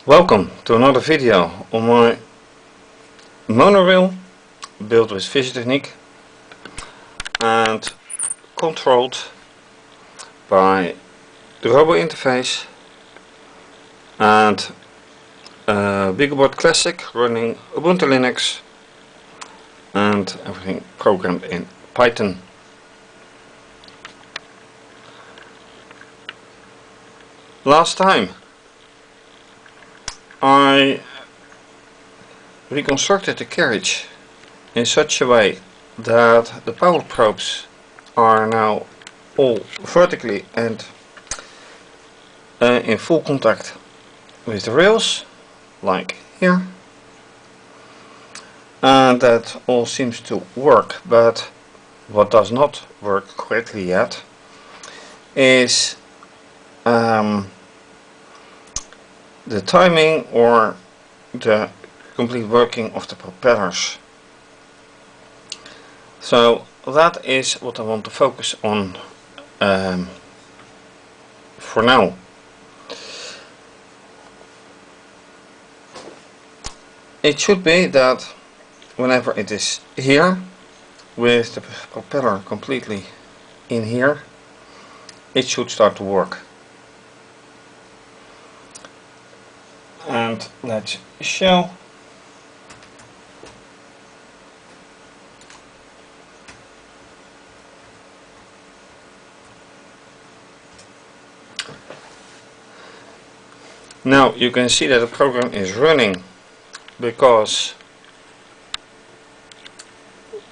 Welcome to another video on my monorail built with fischertechnik and controlled by the robo interface and BeagleBoard Classic running Ubuntu Linux and everything programmed in Python. Last time I reconstructed the carriage in such a way that the power probes are now all vertically and in full contact with the rails, like here, and that all seems to work. But what does not work correctly yet is the timing or the complete working of the propellers. So that is what I want to focus on for now. It should be that whenever it is here with the propeller completely in here, it should start to work. And let's show. Now you can see that the program is running because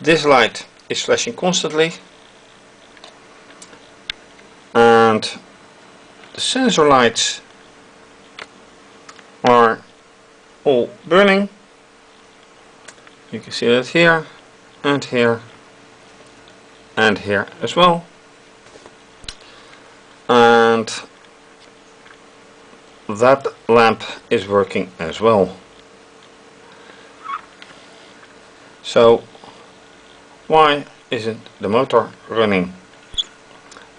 this light is flashing constantly and the sensor lights are all burning. You can see that here and here and here as well, and that lamp is working as well. So why isn't the motor running?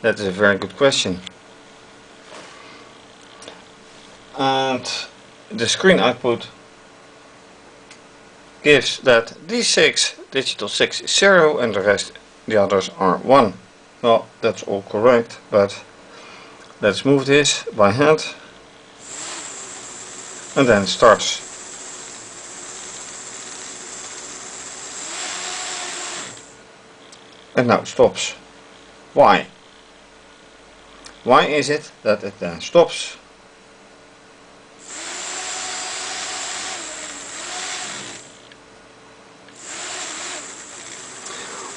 That is a very good question. And the screen output gives that D6, digital 6 is 0 and the others are 1. Well, that's all correct, but let's move this by hand and then it starts. And now it stops. Why? Why is it that it then stops?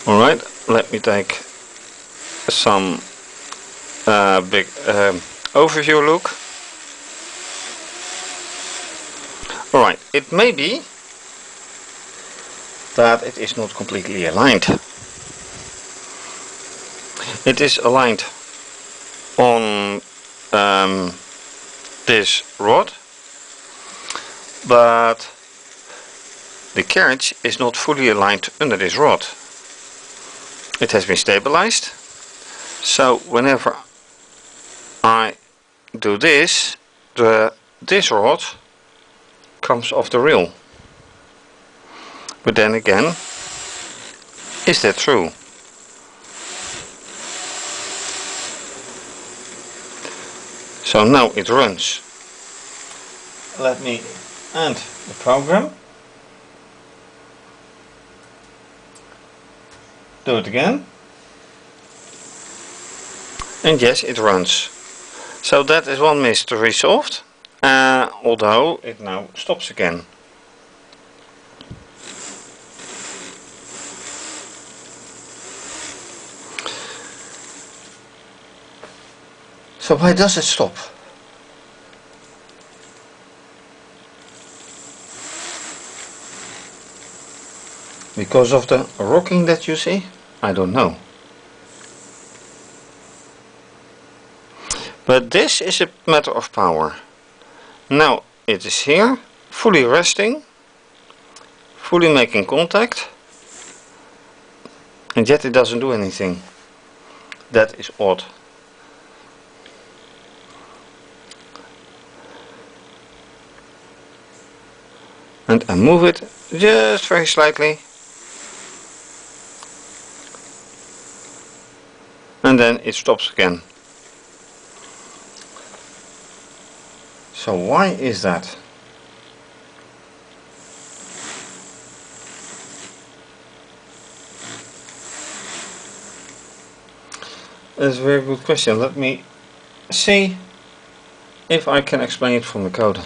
Alright, let me take some big overview look. Alright, it may be that it is not completely aligned. It is aligned on this rod, but the carriage is not fully aligned under this rod. It has been stabilized, so whenever I do this, this rod comes off the rail. But then again, is that true? So now it runs. Let me end the program. Do it again. And yes, it runs. So that is one mystery solved, although it now stops again. So why does it stop? Because of the rocking that you see? I don't know. But this is a matter of power. Now it is here, fully resting, fully making contact, and yet it doesn't do anything. That is odd. and I move it just very slightly, and then it stops again. So why is that? That's a very good question. Let me see if I can explain it from the code.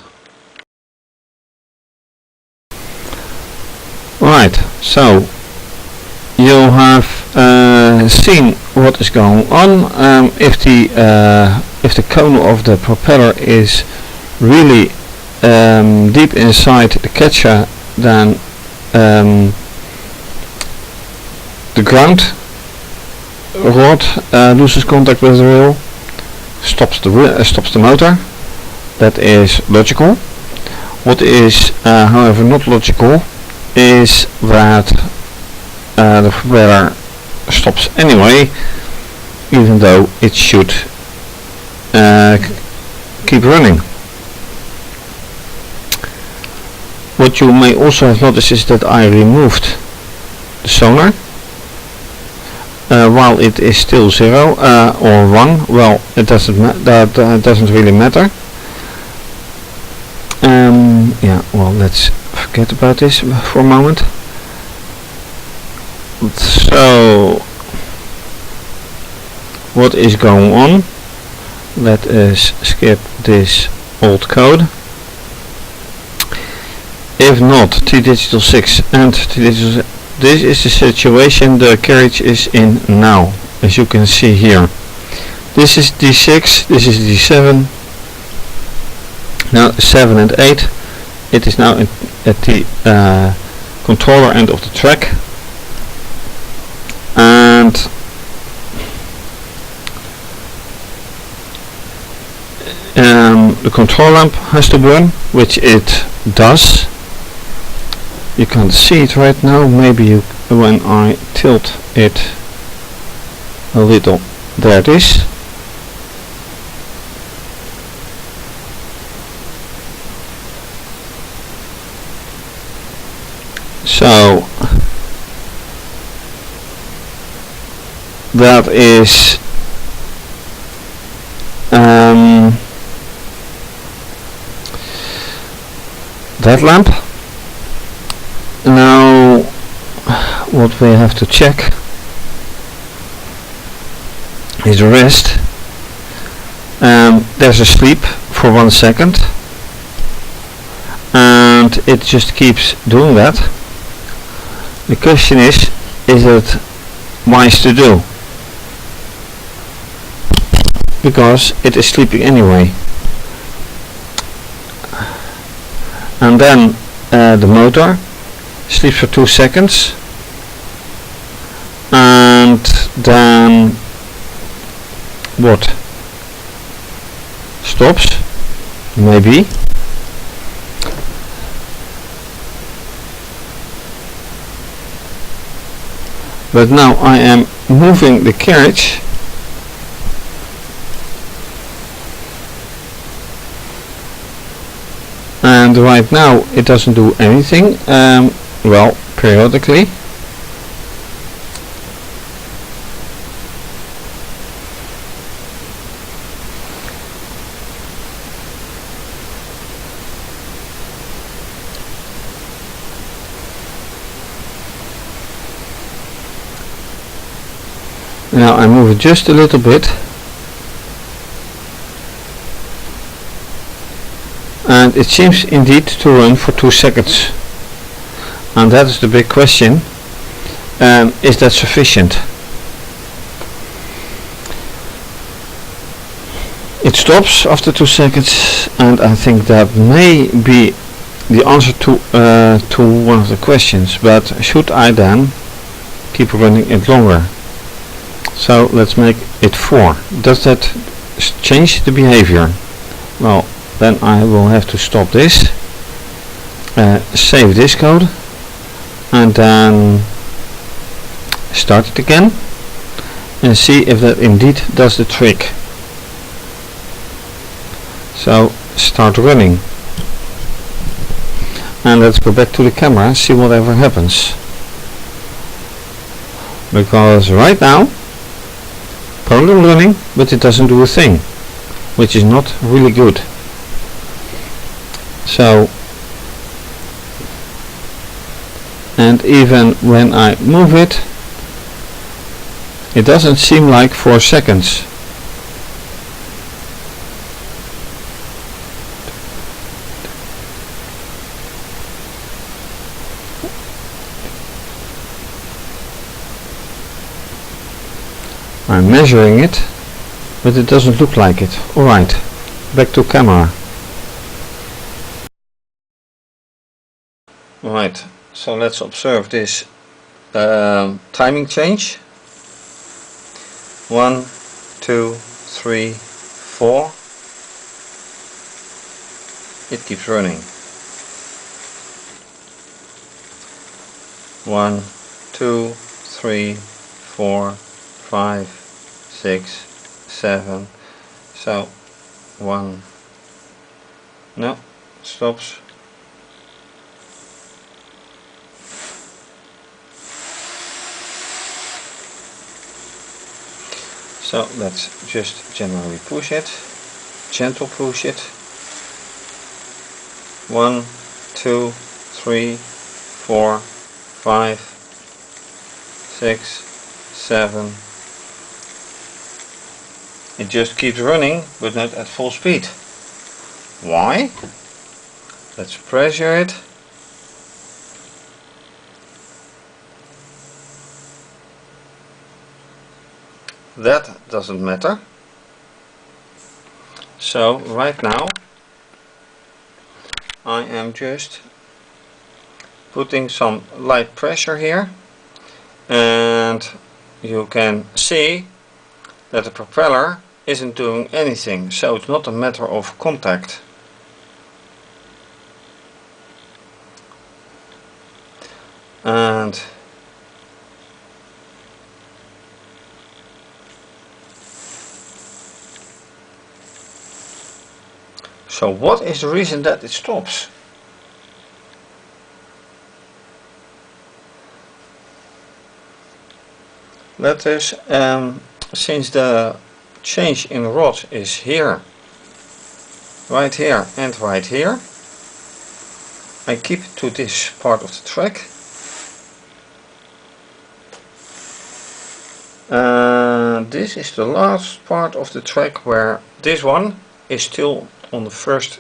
Right, so you have seen what is going on. If the cone of the propeller is really deep inside the catcher, then the ground rod loses contact with the wheel, stops the motor. That is logical. What is however not logical is that the propeller stops anyway, even though it should keep running. What you may also have noticed is that I removed the sonar while it is still 0 or 1. Well, it doesn't that doesn't really matter. Yeah, well, let's forget about this for a moment. So what is going on? Let us skip this old code. If not, T-Digital 6 and T-Digital, this is the situation the Carriage is in now, as you can see here. This is D6, this is D7, now 7 and 8. It is now at the controller end of the track, and the control lamp has to burn, which it does. You can't see it right now. Maybe when I tilt it a little, there it is. So that is that lamp. Now what we have to check is the rest. There's a sleep for 1 second, and it just keeps doing that. The question is it wise to do? Because it is sleeping anyway. And then the motor sleeps for 2 seconds, and then what? Stops, maybe. But now I am moving the carriage, and right now it doesn't do anything. Well, periodically. Now I move it just a little bit, and it seems indeed to run for 2 seconds, and that is the big question. Is that sufficient? It stops after 2 seconds, and I think that may be the answer to one of the questions. But should I then keep running it longer? So let's make it 4. Does that change the behavior? Well, then I will have to stop this, save this code, and then start it again and see if that indeed does the trick. So start running, And let's go back to the camera, see whatever happens. Because right now program running, but it doesn't do a thing, which is not really good. So, and even when I move it, it doesn't seem like 4 seconds. I'm measuring it, but it doesn't look like it. Alright, back to camera. Right, so let's observe this timing change. 1, 2, 3, 4. It keeps running. 1, 2, 3, 4, 5, 6, 7. So 1. No, stops. So let's just generally push it, gentle push it. 1, 2, 3, 4, 5, 6, 7. It just keeps running, but not at full speed. Why? Let's pressure it. That doesn't matter. So right now I am just putting some light pressure here, and you can see that the propeller isn't doing anything, so it's not a matter of contact. And so what is the reason that it stops? Let us, since the change in rod is here, right here and right here, I keep to this part of the track. This is the last part of the track where this one is still on the first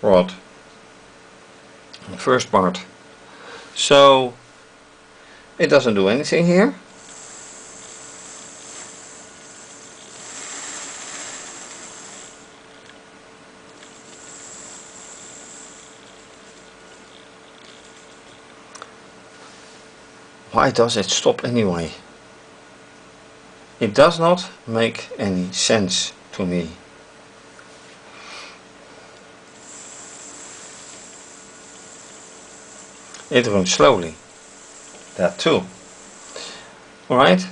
rod, the first part. So it doesn't do anything here. Why does it stop anyway? It does not make any sense to me. It runs slowly. That too. Alright.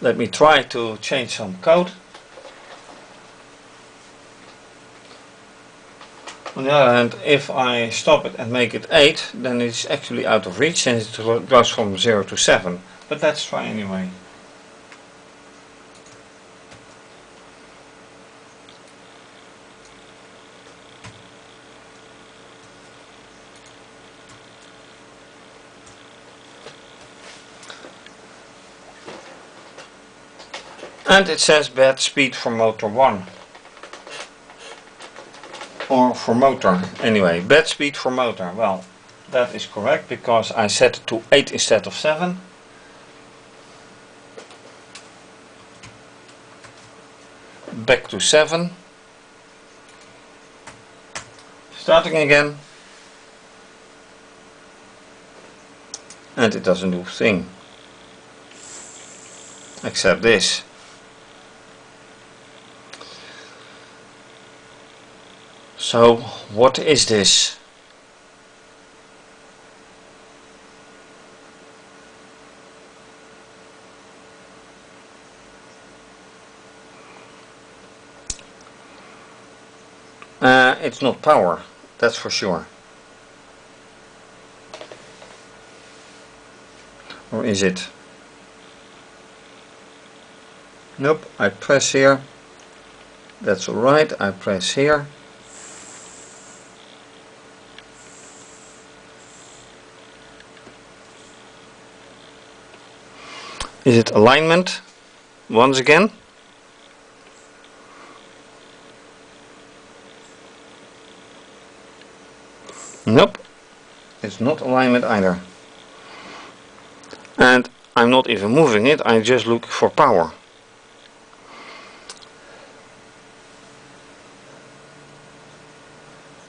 Let me try to change some code. On the other hand, if I stop it and make it 8, then it's actually out of reach and it goes from 0 to 7. But let's try anyway. And it says bad speed for motor 1. Or for motor, anyway, bad speed for motor. Well, that is correct because I set it to 8 instead of 7. Back to 7. Starting again. And it doesn't do a thing. Except this. So, what is this? It's not power, that's for sure. Or is it? Nope, I press here. That's alright, I press here. Is it alignment? Once again. Nope, it's not alignment either. And I'm not even moving it, I just look for power.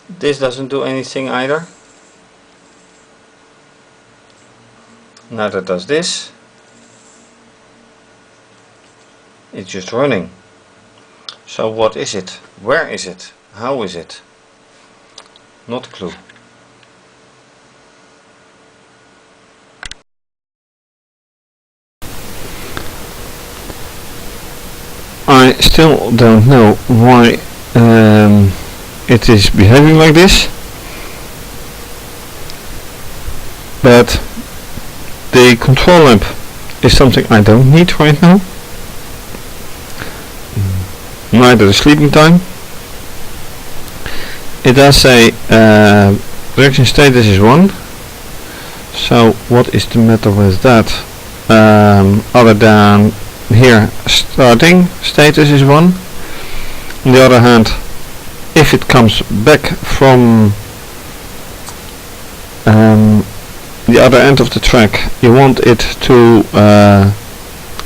This doesn't do anything either. Neither does this. It's just running. So what is it? Where is it? How is it? Not a clue. I still don't know why it is behaving like this, but the control lamp is something I don't need right now, neither the sleeping time. It does say production status is 1, so what is the matter with that, other than here starting status is 1. On the other hand, if it comes back from the other end of the track, you want it to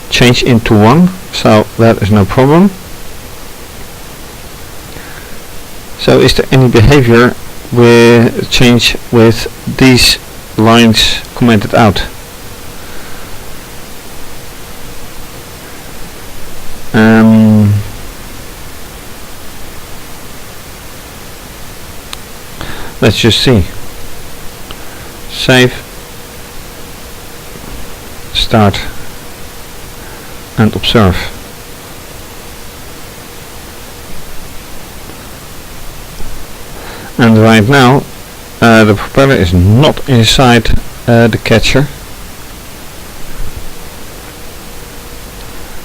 change into 1, so that is no problem. So is there any behavior with change with these lines commented out? Let's just see. Save, start, and observe. And right now the propeller is not inside the catcher,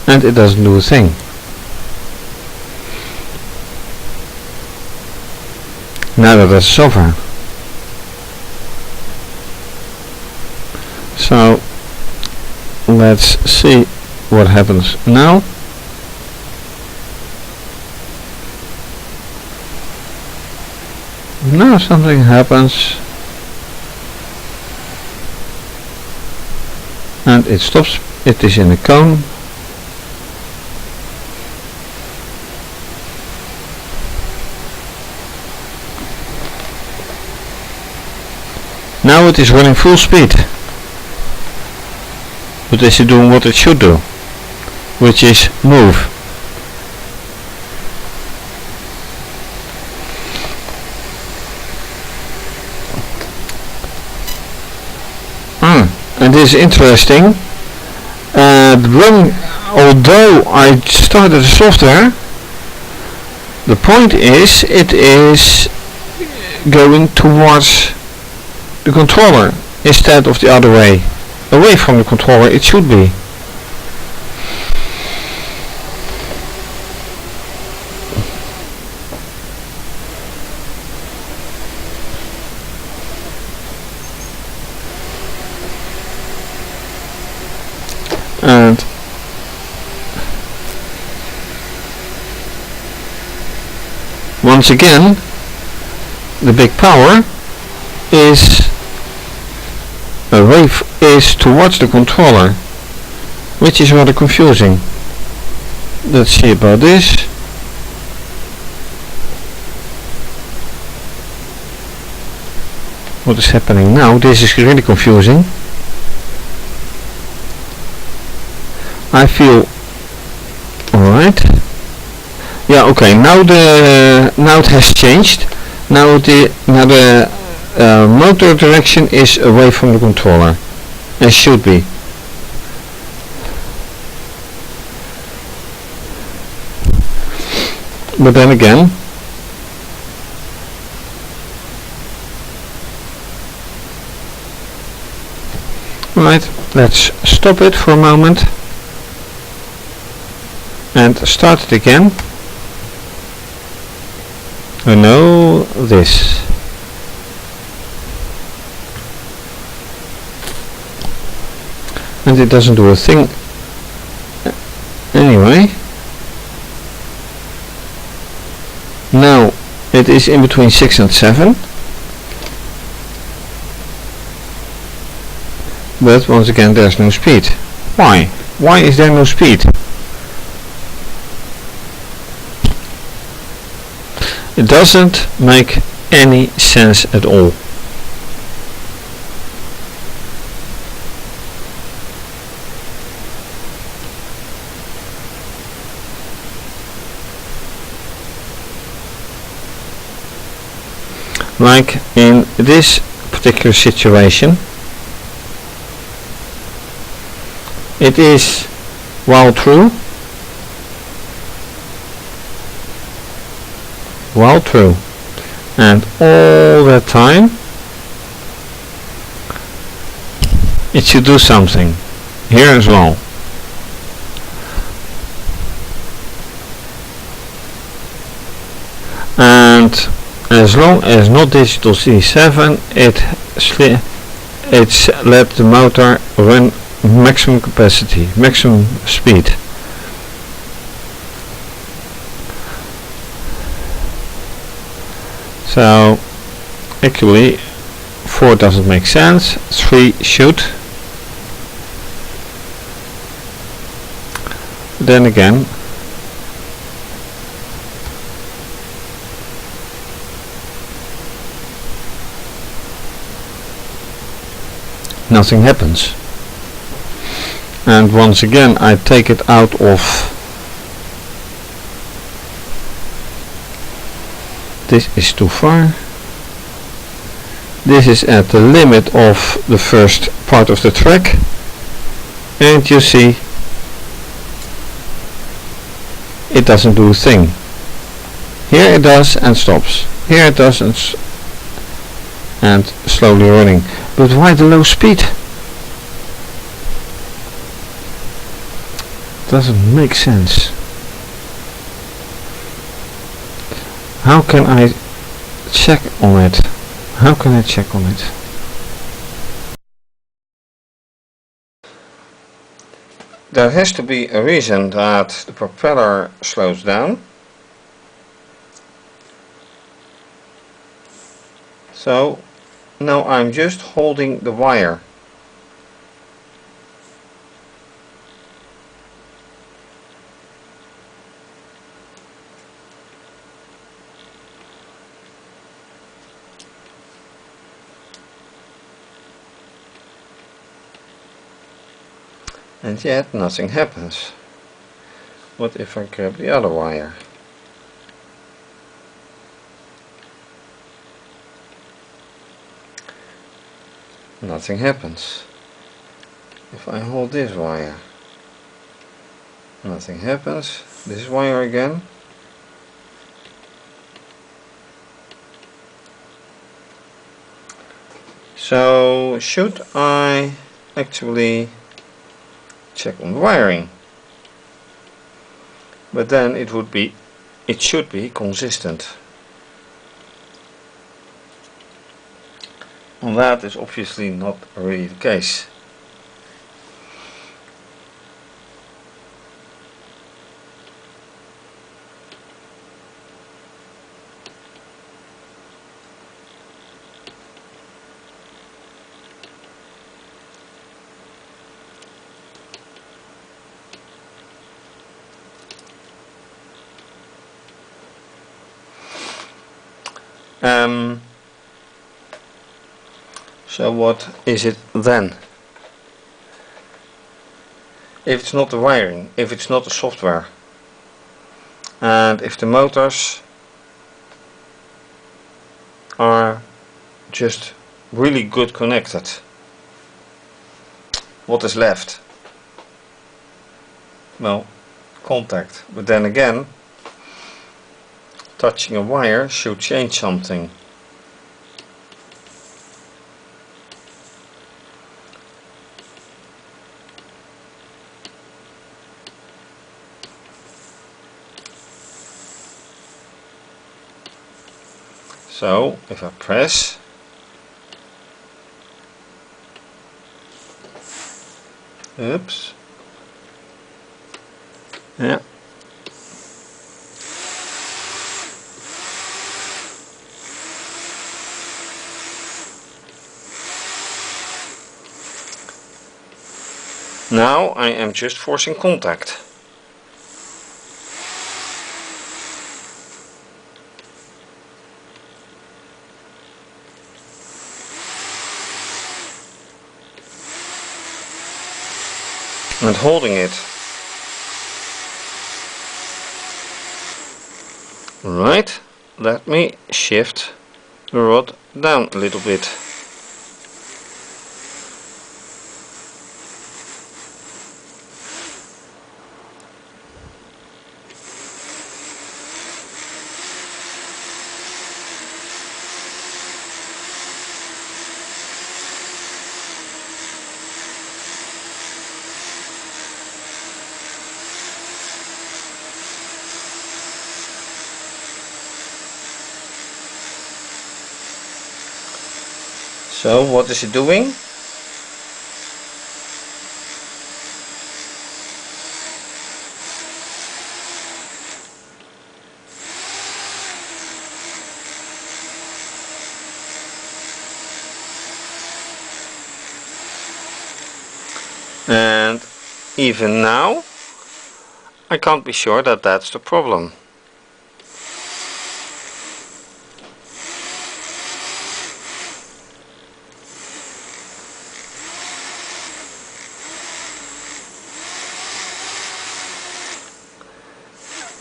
and it doesn't do a thing. Now that it's over. So let's see what happens now. Now something happens and it stops. It is in a cone. Now it is running full speed, but is it doing what it should do, which is move. And this is interesting. Although I started the software, the point is it is going towards the controller instead of the other way, away from the controller. It should be. And once again, the big power is towards the controller, which is rather confusing. Let's see about this. What is happening now? This is really confusing. I feel alright. Yeah, okay. Now it has changed. Now the motor direction is away from the controller, as should be. But then again, Right, let's stop it for a moment and start it again. Oh no, this. And it doesn't do a thing anyway. Now it is in between 6 and 7. But once again there's no speed. Why? Why is there no speed? It doesn't make any sense at all. Like in this particular situation, it is while true, and all that time it should do something here as well. And as long as not digital C7, it's let the motor run maximum capacity, maximum speed. So actually 4 doesn't make sense, 3 should. Then again nothing happens. And once again I take it out of this is too far. This is at the limit of the first part of the track, and you see it doesn't do a thing. Here it does and stops. Here it does and slowly running. But why the low speed? Doesn't make sense. How can I check on it? How can I check on it? There has to be a reason that the propeller slows down. So now I'm just holding the wire. And yet nothing happens. What if I grab the other wire? Nothing happens. If I hold this wire, nothing happens. This wire again. So should I actually check on the wiring? But then it should be consistent. And that is obviously not really the case. So what is it then? If it's not the wiring, if it's not the software, and if the motors are just really good connected, what is left? Well, contact. But then again, touching a wire should change something. So if I press, oops, yeah, now I am just forcing contact. And holding it. Right, let me shift the rod down a little bit. So what is it doing? And even now I can't be sure that that's the problem.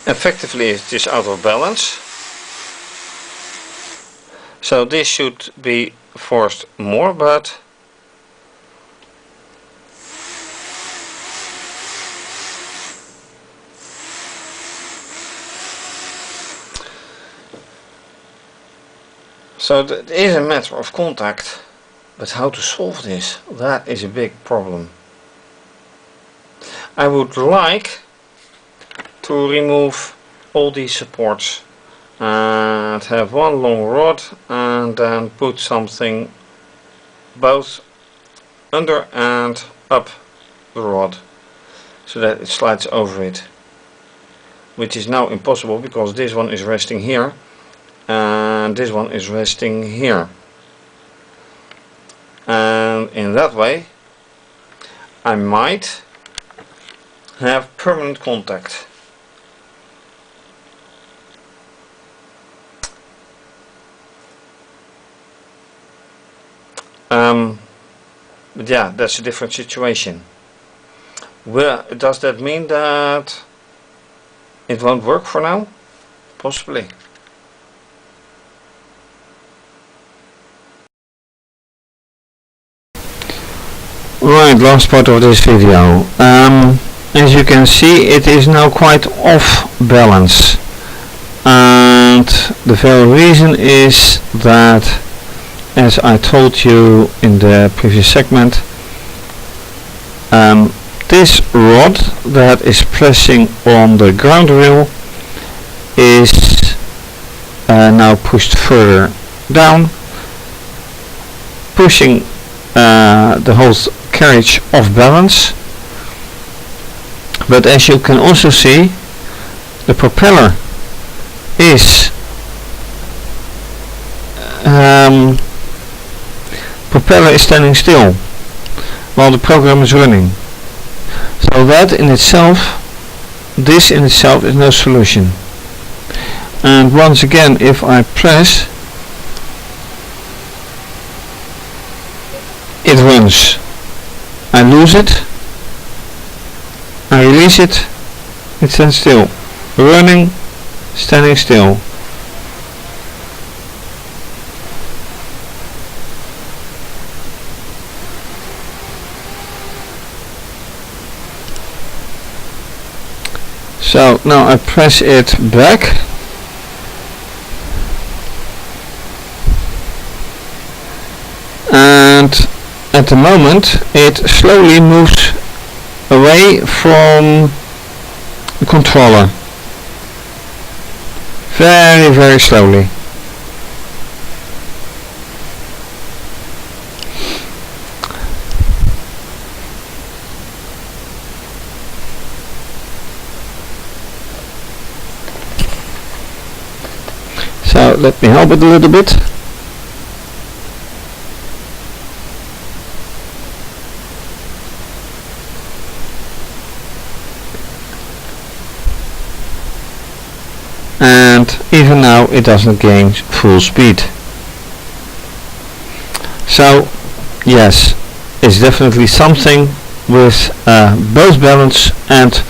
Effectively it is out of balance. So this should be forced more, but so it is a matter of contact, but how to solve this? That is a big problem. I would like to remove all these supports and have one long rod and then put something both under and up the rod so that it slides over it, which is now impossible because this one is resting here and this one is resting here, and in that way I might have permanent contact. But yeah, that's a different situation. Well, does that mean that it won't work for now? Possibly. Right, last part of this video. As you can see, it is now quite off balance, and the very reason is that, as I told you in the previous segment, this rod that is pressing on the ground rail is now pushed further down, pushing the whole carriage off balance. But as you can also see, the propeller is standing still while the program is running. So that in itself, this in itself is no solution. And once again, if I press, it runs. I lose it, I release it, it stands still. Running, standing still. So now I press it back, and at the moment it slowly moves away from the controller, very slowly. let me help it a little bit. And even now it doesn't gain full speed. So yes, it's definitely something with both balance and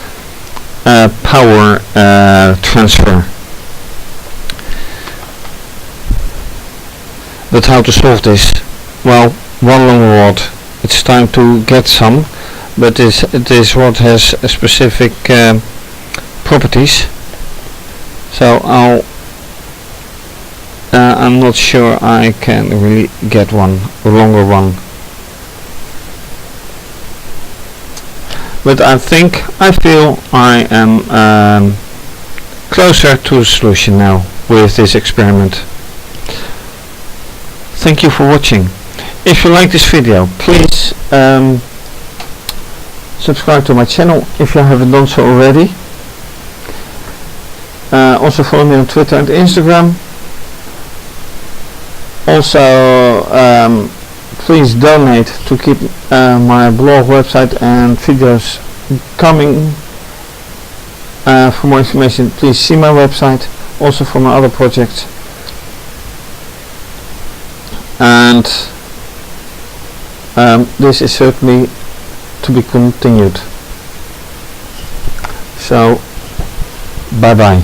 power transfer. But how to solve this? Well, one long rod. It's time to get some, but this rod has a specific properties. So I'm not sure I can really get one, a longer one. But I feel I am closer to a solution now with this experiment. Thank you for watching. If you like this video, please subscribe to my channel if you haven't done so already. Also follow me on Twitter and Instagram. Also please donate to keep my blog, website and videos coming. For more information, please see my website, also for my other projects. And this is certainly to be continued. So bye bye.